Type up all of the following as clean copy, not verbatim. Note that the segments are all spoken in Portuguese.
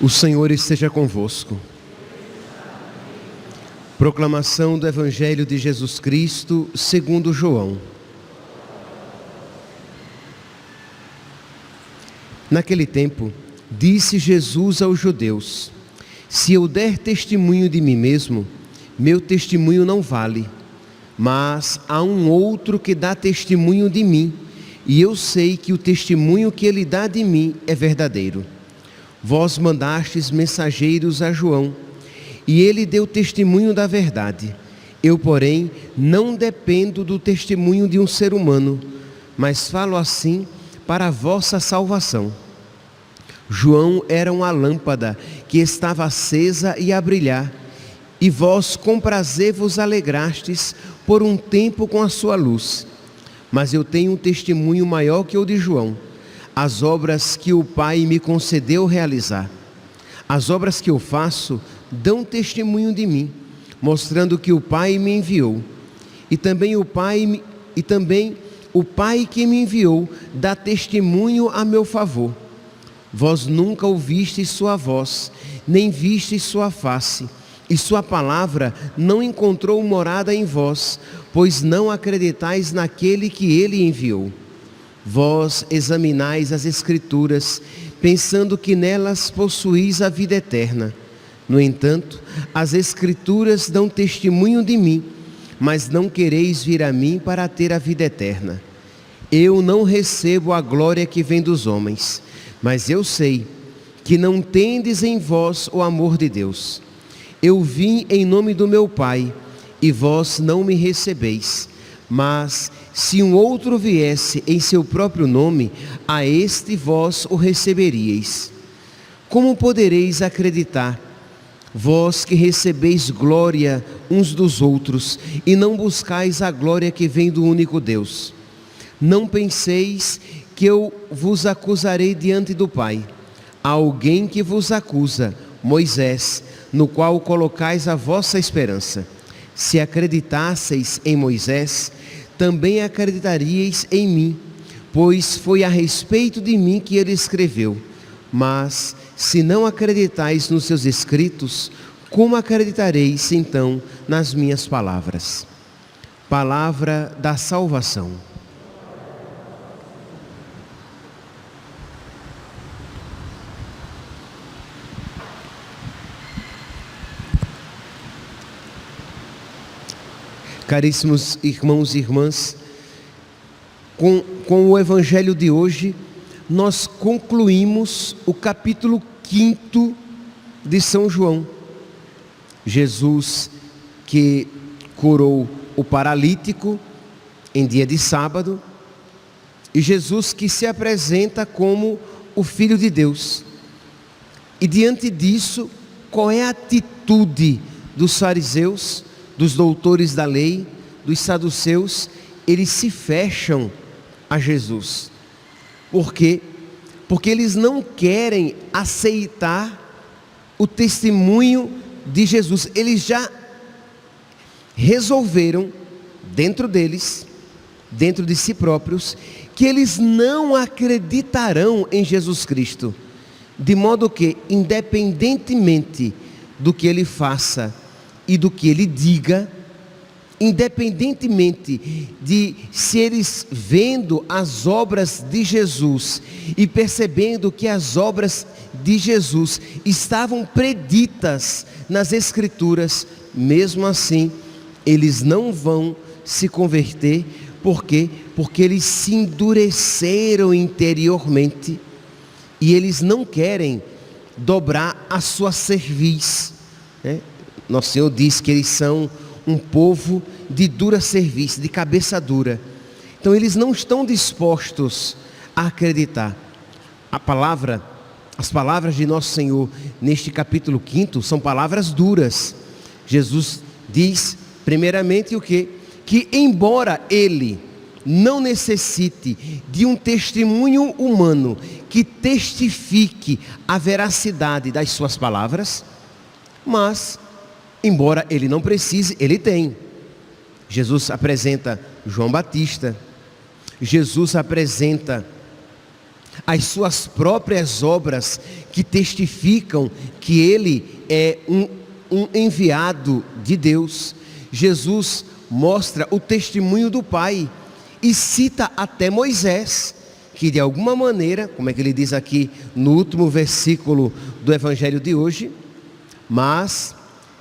O Senhor esteja convosco. Proclamação do Evangelho de Jesus Cristo segundo João. Naquele tempo, disse Jesus aos judeus: se eu der testemunho de mim mesmo, meu testemunho não vale. Mas há um outro que dá testemunho de mim, e eu sei que o testemunho que ele dá de mim é verdadeiro. Vós mandastes mensageiros a João, e ele deu testemunho da verdade. Eu, porém, não dependo do testemunho de um ser humano, mas falo assim para a vossa salvação. João era uma lâmpada que estava acesa e a brilhar, e vós com prazer vos alegrastes por um tempo com a sua luz. Mas eu tenho um testemunho maior que o de João, as obras que o Pai me concedeu realizar. As obras que eu faço dão testemunho de mim, mostrando que o Pai me enviou. E também o Pai que me enviou dá testemunho a meu favor. Vós nunca ouvistes sua voz, nem vistes sua face, e sua palavra não encontrou morada em vós, pois não acreditais naquele que ele enviou. Vós examinais as Escrituras, pensando que nelas possuís a vida eterna. No entanto, as Escrituras dão testemunho de mim, mas não quereis vir a mim para ter a vida eterna. Eu não recebo a glória que vem dos homens, mas eu sei que não tendes em vós o amor de Deus. Eu vim em nome do meu Pai, e vós não me recebeis. Mas se um outro viesse em seu próprio nome, a este vós o receberíeis. Como podereis acreditar, vós que recebeis glória uns dos outros, e não buscais a glória que vem do único Deus? Não penseis que eu vos acusarei diante do Pai. Há alguém que vos acusa, Moisés, no qual colocais a vossa esperança. Se acreditasseis em Moisés, também acreditaríeis em mim, pois foi a respeito de mim que ele escreveu. Mas, se não acreditais nos seus escritos, como acreditareis então nas minhas palavras? Palavra da salvação. Caríssimos irmãos e irmãs, com o Evangelho de hoje, nós concluímos o capítulo 5 de São João. Jesus que curou o paralítico em dia de sábado, e Jesus que se apresenta como o Filho de Deus. E diante disso, qual é a atitude dos fariseus, dos doutores da lei, dos saduceus? Eles se fecham a Jesus. Por quê? Porque eles não querem aceitar o testemunho de Jesus. Eles já resolveram dentro deles, dentro de si próprios, que eles não acreditarão em Jesus Cristo. De modo que, independentemente do que ele faça e do que ele diga, independentemente de se eles vendo as obras de Jesus e percebendo que as obras de Jesus estavam preditas nas Escrituras, mesmo assim, eles não vão se converter. Por quê? Porque eles se endureceram interiormente e eles não querem dobrar a sua cerviz, né? Nosso Senhor diz que eles são um povo de dura cerviz, de cabeça dura. Então eles não estão dispostos a acreditar. As palavras de Nosso Senhor neste capítulo 5 são palavras duras. Jesus diz primeiramente o quê? Que embora ele não necessite de um testemunho humano que testifique a veracidade das suas palavras, Mas, embora ele não precise, ele tem. Jesus apresenta João Batista, Jesus apresenta as suas próprias obras que testificam que ele é um enviado de Deus. Jesus mostra o testemunho do Pai e cita até Moisés, que de alguma maneira, como é que ele diz aqui no último versículo do Evangelho de hoje, mas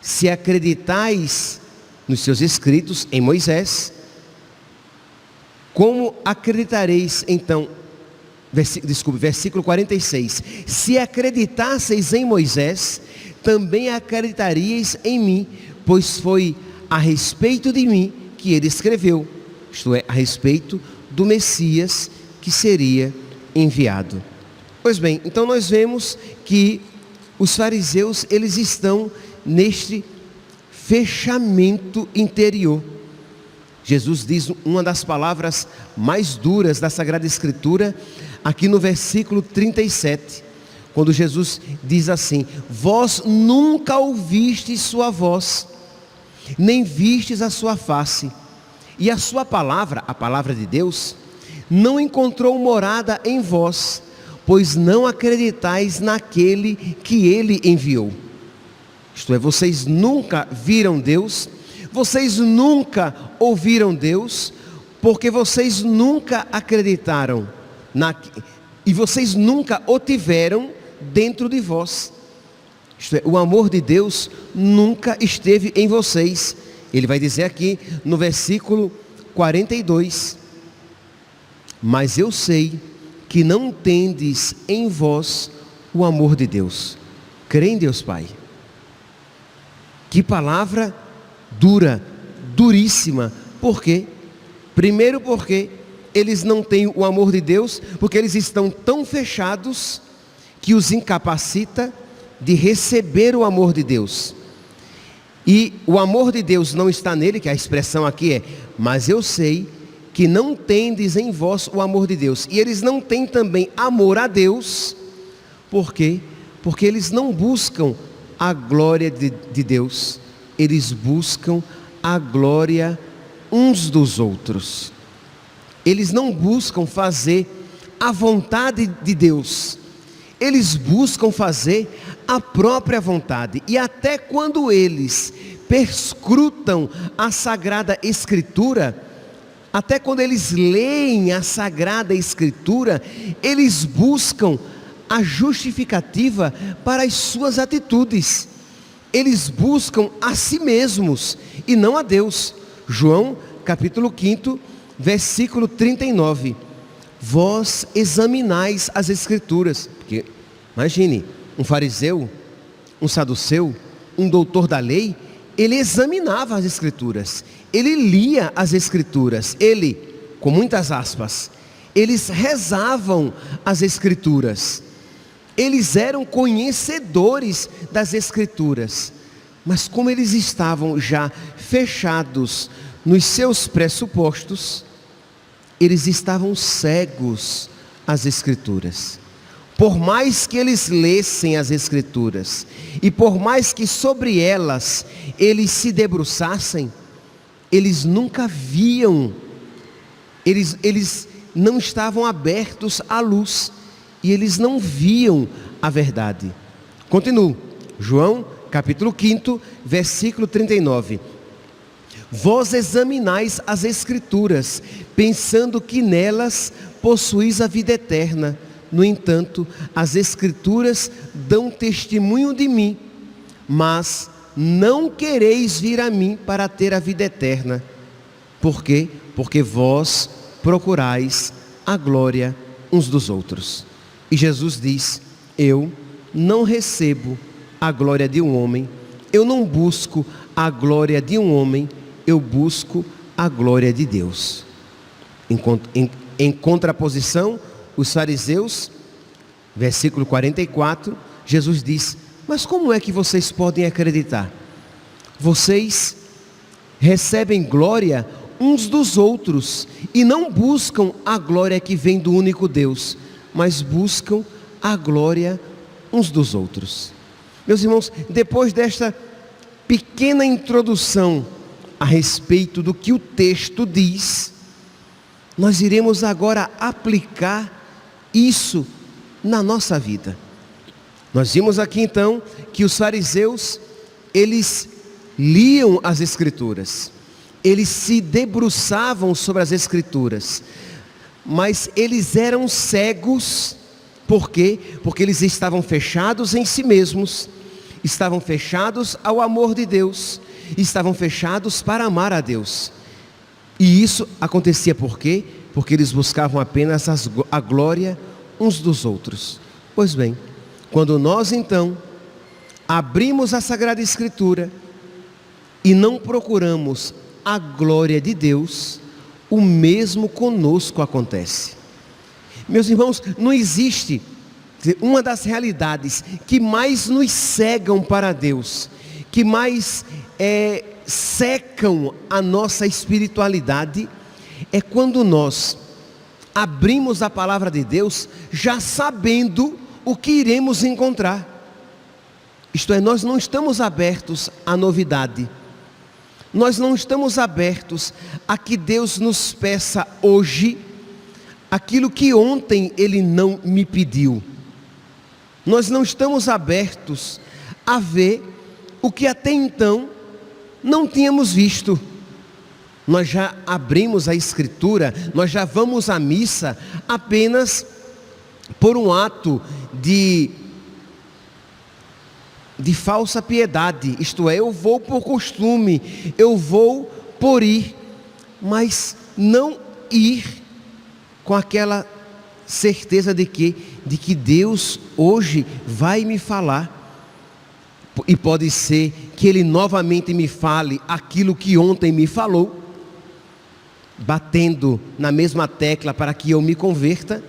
se acreditais nos seus escritos em Moisés, como acreditareis então, versículo 46, se acreditasseis em Moisés, também acreditaríeis em mim, pois foi a respeito de mim que ele escreveu, isto é, a respeito do Messias que seria enviado. Pois bem, então nós vemos que os fariseus, eles estão neste fechamento interior. Jesus diz uma das palavras mais duras da Sagrada Escritura, aqui no versículo 37, quando Jesus diz assim: vós nunca ouvistes sua voz, nem vistes a sua face, e a sua palavra, a palavra de Deus, não encontrou morada em vós, pois não acreditais naquele que ele enviou. Isto é, vocês nunca viram Deus, vocês nunca ouviram Deus, porque vocês nunca acreditaram e vocês nunca o tiveram dentro de vós. Isto é, o amor de Deus nunca esteve em vocês. Ele vai dizer aqui no versículo 42, mas eu sei que não tendes em vós o amor de Deus. Crê em Deus Pai. Que palavra dura, duríssima. Por quê? Primeiro porque eles não têm o amor de Deus, porque eles estão tão fechados que os incapacita de receber o amor de Deus. E o amor de Deus não está nele, que a expressão aqui é: mas eu sei que não tendes em vós o amor de Deus. E eles não têm também amor a Deus. Por quê? Porque eles não buscam a glória de Deus, eles buscam a glória uns dos outros. Eles não buscam fazer a vontade de Deus, eles buscam fazer a própria vontade. E até quando eles perscrutam a Sagrada Escritura, até quando eles leem a Sagrada Escritura, eles buscam a justificativa para as suas atitudes. Eles buscam a si mesmos e não a Deus. João capítulo 5, versículo 39. Vós examinais as Escrituras. Porque, imagine, um fariseu, um saduceu, um doutor da lei, ele examinava as Escrituras, ele lia as Escrituras, ele, com muitas aspas, eles rezavam as Escrituras, eles eram conhecedores das Escrituras, mas como eles estavam já fechados nos seus pressupostos, eles estavam cegos às Escrituras. Por mais que eles lessem as Escrituras, e por mais que sobre elas eles se debruçassem, eles nunca viam, eles não estavam abertos à luz, e eles não viam a verdade. Continuo, João capítulo 5, versículo 39. Vós examinais as Escrituras, pensando que nelas possuís a vida eterna. No entanto, as Escrituras dão testemunho de mim, mas não quereis vir a mim para ter a vida eterna. Por quê? Porque vós procurais a glória uns dos outros. E Jesus diz: eu não recebo a glória de um homem, eu não busco a glória de um homem, eu busco a glória de Deus. Em contraposição, os fariseus, versículo 44, Jesus diz: mas como é que vocês podem acreditar? Vocês recebem glória uns dos outros e não buscam a glória que vem do único Deus, mas buscam a glória uns dos outros. Meus irmãos, depois desta pequena introdução a respeito do que o texto diz, nós iremos agora aplicar isso na nossa vida. Nós vimos aqui então que os fariseus, eles liam as Escrituras, eles se debruçavam sobre as Escrituras, mas eles eram cegos. Por quê? Porque eles estavam fechados em si mesmos, estavam fechados ao amor de Deus, estavam fechados para amar a Deus. E isso acontecia por quê? Porque eles buscavam apenas a glória uns dos outros. Pois bem, quando nós então abrimos a Sagrada Escritura e não procuramos a glória de Deus, o mesmo conosco acontece. Meus irmãos, não existe uma das realidades que mais nos cegam para Deus, que mais secam a nossa espiritualidade, é quando nós abrimos a palavra de Deus já sabendo o que iremos encontrar. Isto é, nós não estamos abertos à novidade, nós não estamos abertos a que Deus nos peça hoje aquilo que ontem Ele não me pediu. Nós não estamos abertos a ver o que até então não tínhamos visto. Nós já abrimos a Escritura, nós já vamos à missa apenas por um ato de falsa piedade. Isto é, eu vou por costume, eu vou por ir, mas não ir com aquela certeza de que Deus hoje vai me falar. E pode ser que Ele novamente me fale aquilo que ontem me falou, batendo na mesma tecla para que eu me converta.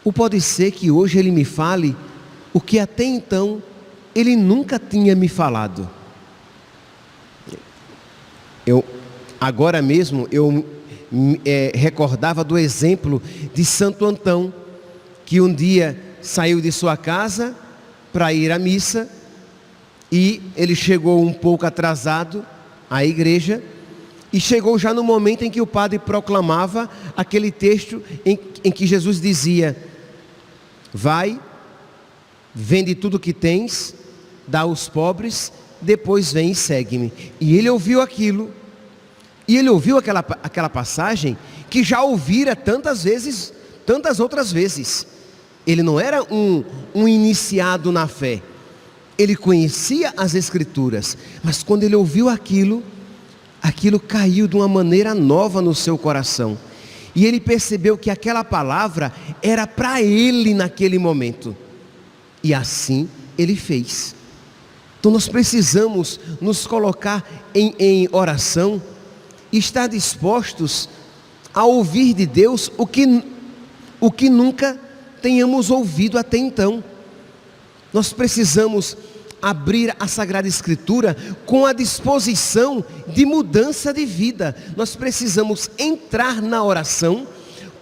Ou pode ser que hoje Ele me fale o que até então Ele nunca tinha me falado. Agora mesmo eu recordava do exemplo de Santo Antão, que um dia saiu de sua casa para ir à missa, e ele chegou um pouco atrasado à igreja, e chegou já no momento em que o padre proclamava aquele texto em que Jesus dizia: vai, vende tudo que tens, dá aos pobres, depois vem e segue-me. E ele ouviu aquilo, e ele ouviu aquela passagem que já ouvira tantas vezes, tantas outras vezes. Ele não era um iniciado na fé, ele conhecia as Escrituras, mas quando ele ouviu aquilo caiu de uma maneira nova no seu coração, e ele percebeu que aquela palavra era para ele naquele momento, e assim ele fez. Então nós precisamos nos colocar em oração, e estar dispostos a ouvir de Deus o que nunca tenhamos ouvido até então. Nós precisamos abrir a Sagrada Escritura com a disposição de mudança de vida. Nós precisamos entrar na oração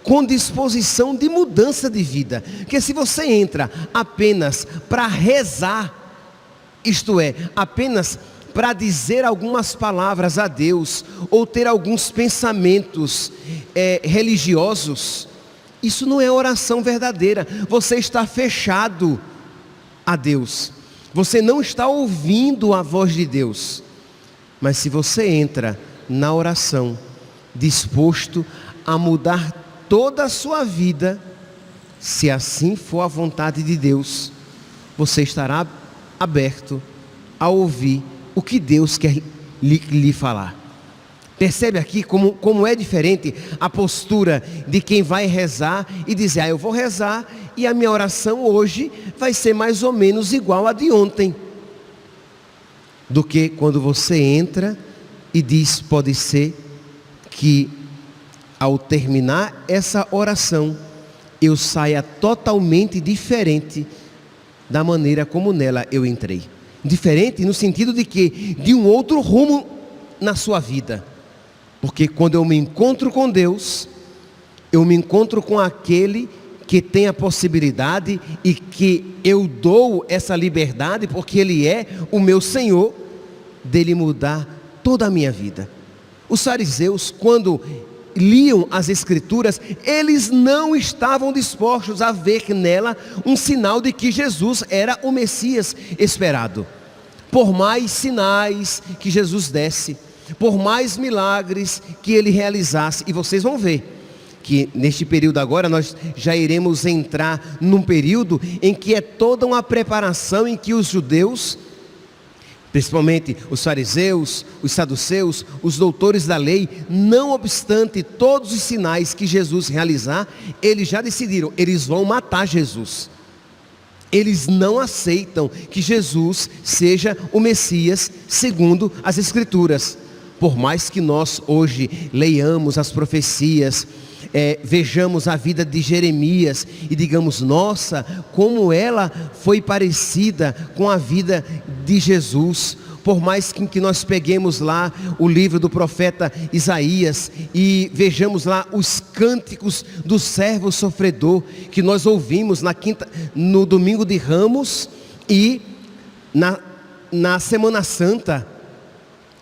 com disposição de mudança de vida. Porque se você entra apenas para rezar, isto é, apenas para dizer algumas palavras a Deus, ou ter alguns pensamentos religiosos, isso não é oração verdadeira. Você está fechado a Deus, você não está ouvindo a voz de Deus. Mas se você entra na oração disposto a mudar toda a sua vida, se assim for a vontade de Deus, você estará aberto a ouvir o que Deus quer lhe falar. Percebe aqui como é diferente a postura de quem vai rezar e dizer: eu vou rezar e a minha oração hoje vai ser mais ou menos igual à de ontem, do que quando você entra e diz: pode ser que ao terminar essa oração eu saia totalmente diferente da maneira como nela eu entrei. Diferente no sentido de que de um outro rumo na sua vida. Porque quando eu me encontro com Deus, eu me encontro com aquele que tem a possibilidade e que eu dou essa liberdade, porque Ele é o meu Senhor, dele mudar toda a minha vida. Os fariseus, quando liam as Escrituras, eles não estavam dispostos a ver nela um sinal de que Jesus era o Messias esperado. Por mais sinais que Jesus desse, por mais milagres que Ele realizasse, e vocês vão ver que neste período agora nós já iremos entrar num período em que é toda uma preparação, em que os judeus, principalmente os fariseus, os saduceus, os doutores da lei, não obstante todos os sinais que Jesus realizar, eles já decidiram, eles vão matar Jesus. Eles não aceitam que Jesus seja o Messias segundo as Escrituras. Por mais que nós hoje leiamos as profecias, vejamos a vida de Jeremias e digamos, nossa, como ela foi parecida com a vida de Jesus. Por mais que nós peguemos lá o livro do profeta Isaías e vejamos lá os cânticos do servo sofredor que nós ouvimos no domingo de Ramos e na Semana Santa,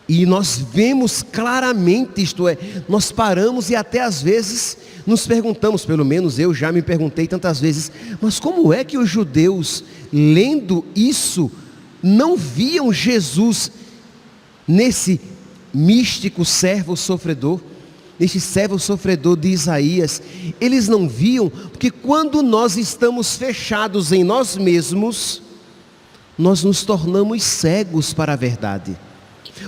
e nós vemos claramente, isto é, nós paramos e até às vezes nos perguntamos, pelo menos eu já me perguntei tantas vezes, mas como é que os judeus, lendo isso, não viam Jesus nesse místico servo sofredor, nesse servo sofredor de Isaías? Eles não viam, porque quando nós estamos fechados em nós mesmos, nós nos tornamos cegos para a verdade.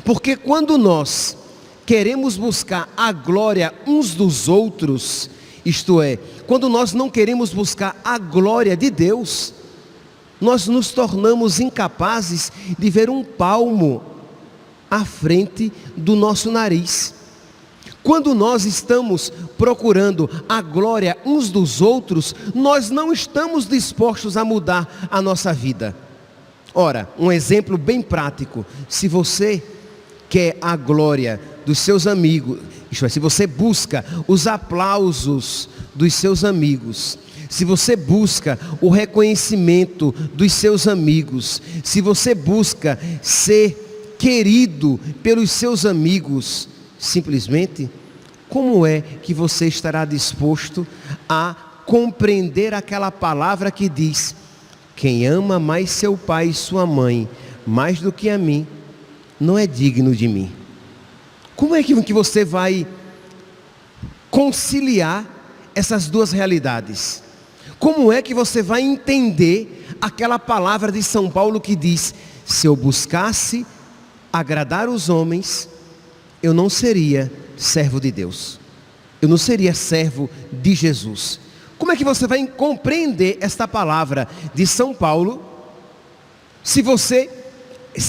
Porque quando nós queremos buscar a glória uns dos outros, isto é, quando nós não queremos buscar a glória de Deus, nós nos tornamos incapazes de ver um palmo à frente do nosso nariz. Quando nós estamos procurando a glória uns dos outros, nós não estamos dispostos a mudar a nossa vida. Ora, um exemplo bem prático: se você quer a glória dos seus amigos, isto é, se você busca os aplausos dos seus amigos, se você busca o reconhecimento dos seus amigos, se você busca ser querido pelos seus amigos, simplesmente, como é que você estará disposto a compreender aquela palavra que diz: quem ama mais seu pai e sua mãe, mais do que a mim, não é digno de mim? Como é que você vai conciliar essas duas realidades? Como é que você vai entender aquela palavra de São Paulo que diz: se eu buscasse agradar os homens, eu não seria servo de Deus, eu não seria servo de Jesus? Como é que você vai compreender esta palavra de São Paulo, se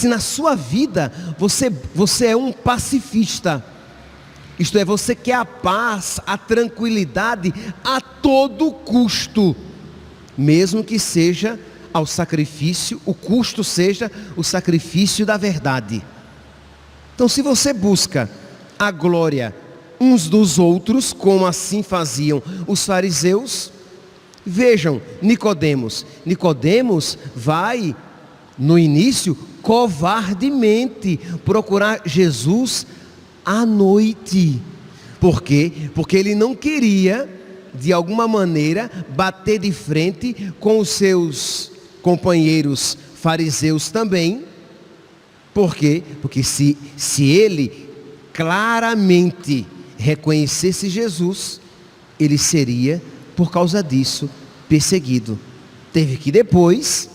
na sua vida você é um pacifista? Isto é, você quer a paz, a tranquilidade a todo custo, mesmo que seja ao sacrifício, o custo seja o sacrifício da verdade. Então, se você busca a glória uns dos outros, como assim faziam os fariseus, vejam Nicodemos vai, no início, covardemente procurar Jesus à noite. Por quê? Porque ele não queria, de alguma maneira, bater de frente com os seus companheiros fariseus também. Por quê? Porque se ele claramente reconhecesse Jesus, ele seria, por causa disso, perseguido. Teve que depois,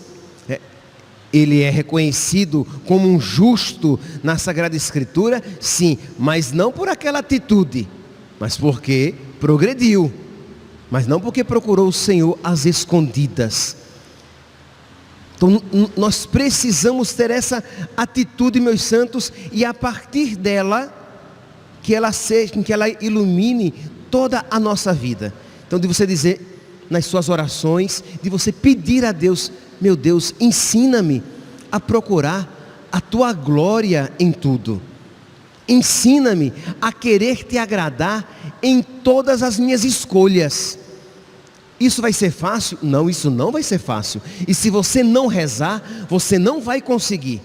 ele é reconhecido como um justo na Sagrada Escritura, sim, mas não por aquela atitude, mas porque progrediu, mas não porque procurou o Senhor às escondidas. Então nós precisamos ter essa atitude, meus santos, e a partir dela, que ela ilumine toda a nossa vida. Então, de você dizer nas suas orações, de você pedir a Deus: meu Deus, ensina-me a procurar a tua glória em tudo. Ensina-me a querer te agradar em todas as minhas escolhas. Isso vai ser fácil? Não, isso não vai ser fácil. E se você não rezar, você não vai conseguir.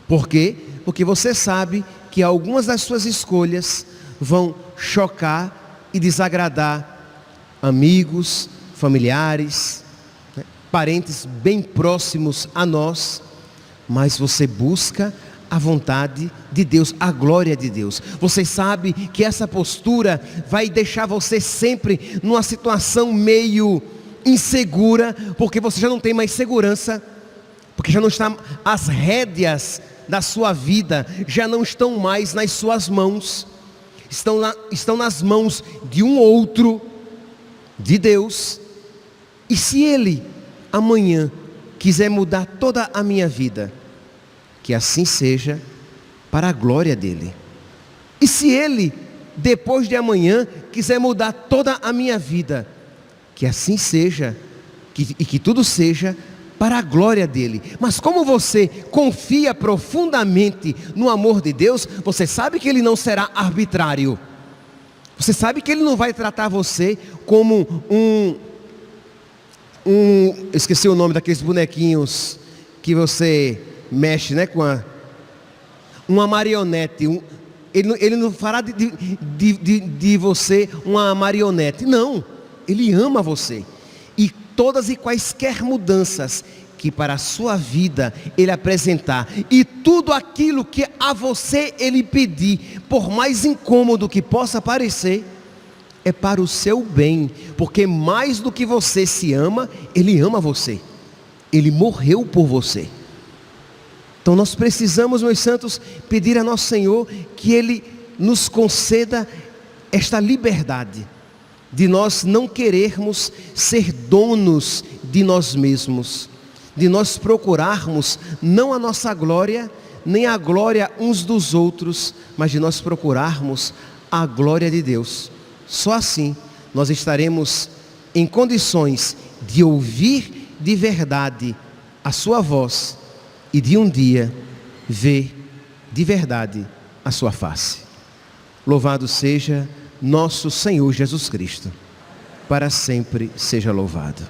Por quê? Porque você sabe que algumas das suas escolhas vão chocar e desagradar amigos, familiares, né, parentes bem próximos a nós, mas você busca a vontade de Deus, a glória de Deus. Você sabe que essa postura vai deixar você sempre numa situação meio insegura, porque você já não tem mais segurança, porque já não está, as rédeas da sua vida já não estão mais nas suas mãos, estão nas mãos de um outro, de Deus. E se Ele amanhã quiser mudar toda a minha vida, que assim seja, para a glória dEle. E se Ele, depois de amanhã, quiser mudar toda a minha vida, que assim seja, e que tudo seja para a glória dEle. Mas como você confia profundamente no amor de Deus, você sabe que Ele não será arbitrário. Você sabe que Ele não vai tratar você como esqueci o nome daqueles bonequinhos que você mexe, né, com uma marionete. Ele não fará de você uma marionete. Não, Ele ama você. E todas e quaisquer mudanças que para a sua vida Ele apresentar, e tudo aquilo que a você Ele pedir, por mais incômodo que possa parecer, é para o seu bem, porque mais do que você se ama, Ele ama você. Ele morreu por você. Então nós precisamos, meus santos, pedir a nosso Senhor que Ele nos conceda esta liberdade de nós não querermos ser donos de nós mesmos, de nós procurarmos não a nossa glória, nem a glória uns dos outros, mas de nós procurarmos a glória de Deus. Só assim nós estaremos em condições de ouvir de verdade a sua voz e de um dia ver de verdade a sua face. Louvado seja nosso Senhor Jesus Cristo, para sempre seja louvado.